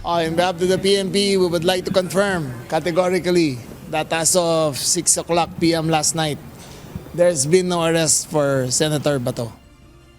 On behalf of the PNP, we would like to confirm categorically that as of 6 o'clock p.m. last night, there's been no arrest for Senator Bato.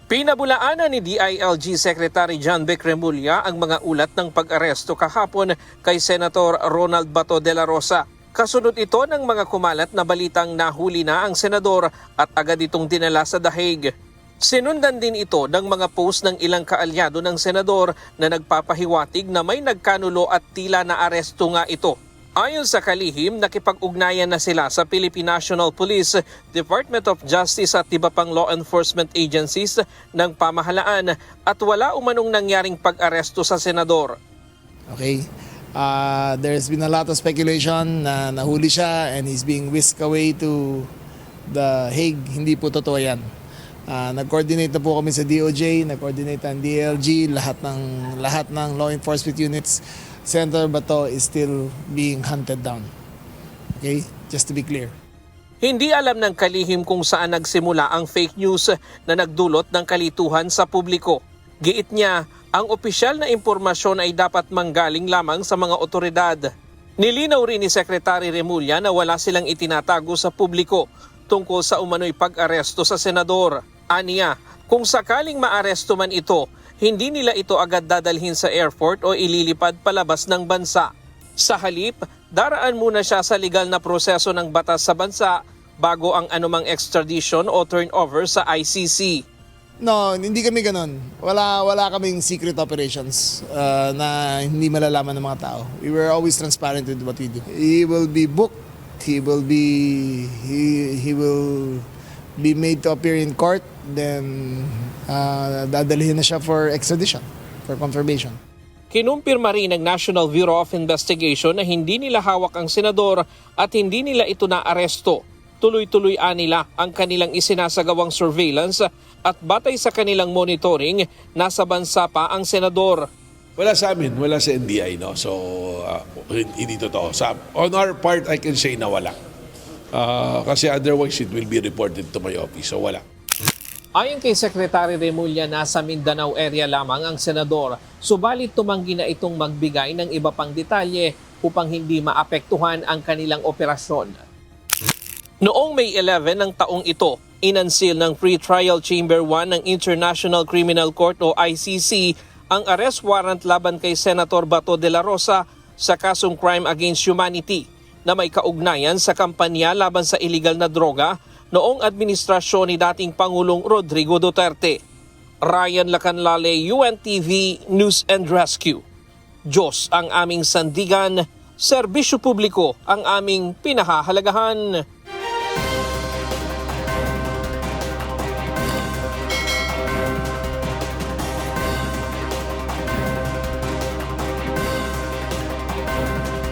Pinabulaanan ni DILG Secretary John Vic Remulla ang mga ulat ng pag-aresto kahapon kay Senator Ronald Bato de la Rosa. Kasunod ito ng mga kumalat na balitang nahuli na ang senador at agad itong dinala sa The Hague. Sinundan din ito ng mga post ng ilang kaalyado ng senador na nagpapahiwatig na may nagkanulo at tila na aresto nga ito. Ayon sa kalihim, nakipag-ugnayan na sila sa Philippine National Police, Department of Justice at iba pang law enforcement agencies ng pamahalaan at wala umanong nangyaring pag-aresto sa senador. Okay? There's been a lot of speculation na nahuli siya and he's being whisked away to The Hague. Hindi po totoo yan. Nag-coordinate na po kami sa DOJ, nag-coordinate ang DLG, lahat ng law enforcement units. Senator Bato is still being hunted down. Okay? Just to be clear. Hindi alam ng kalihim kung saan nagsimula ang fake news na nagdulot ng kalituhan sa publiko. Giit niya, ang opisyal na impormasyon ay dapat manggaling lamang sa mga otoridad. Nilinaw rin ni Secretary Remulla na wala silang itinatago sa publiko tungkol sa umano'y pag-aresto sa senador. Aniya, kung sakaling maaresto man ito, hindi nila ito agad dadalhin sa airport o ililipad palabas ng bansa. Sa halip, daraan muna siya sa legal na proseso ng batas sa bansa bago ang anumang extradition o turnover sa ICC. No, hindi kami ganun. Wala kaming secret operations na hindi malalaman ng mga tao. We were always transparent with what we do. He will be booked. He will be made to appear in court. Then dadalhin na siya for extradition, for confirmation. Kinumpirma rin ng National Bureau of Investigation na hindi nila hawak ang senador at hindi nila ito naaresto. Tuloy-tuloy nila ang kanilang isinasagawang surveillance at batay sa kanilang monitoring, nasa bansa pa ang senador. Wala sa amin, wala sa NBI, no? So, hindi totoo. On our part, I can say na wala. Kasi otherwise, it will be reported to my office. So, wala. Ayon kay Secretary Remulla, nasa Mindanao area lamang ang senador, subalit tumanggi na itong magbigay ng iba pang detalye upang hindi maapektuhan ang kanilang operasyon. Noong May 11 ng taong ito, inunseal ng Pre-Trial Chamber 1 ng International Criminal Court o ICC ang arrest warrant laban kay Senator Bato de la Rosa sa kasong crime against humanity na may kaugnayan sa kampanya laban sa illegal na droga noong administrasyon ni dating Pangulong Rodrigo Duterte. Ryan Lacanlale, UNTV News and Rescue. Diyos ang aming sandigan, serbisyo publiko ang aming pinahahalagahan.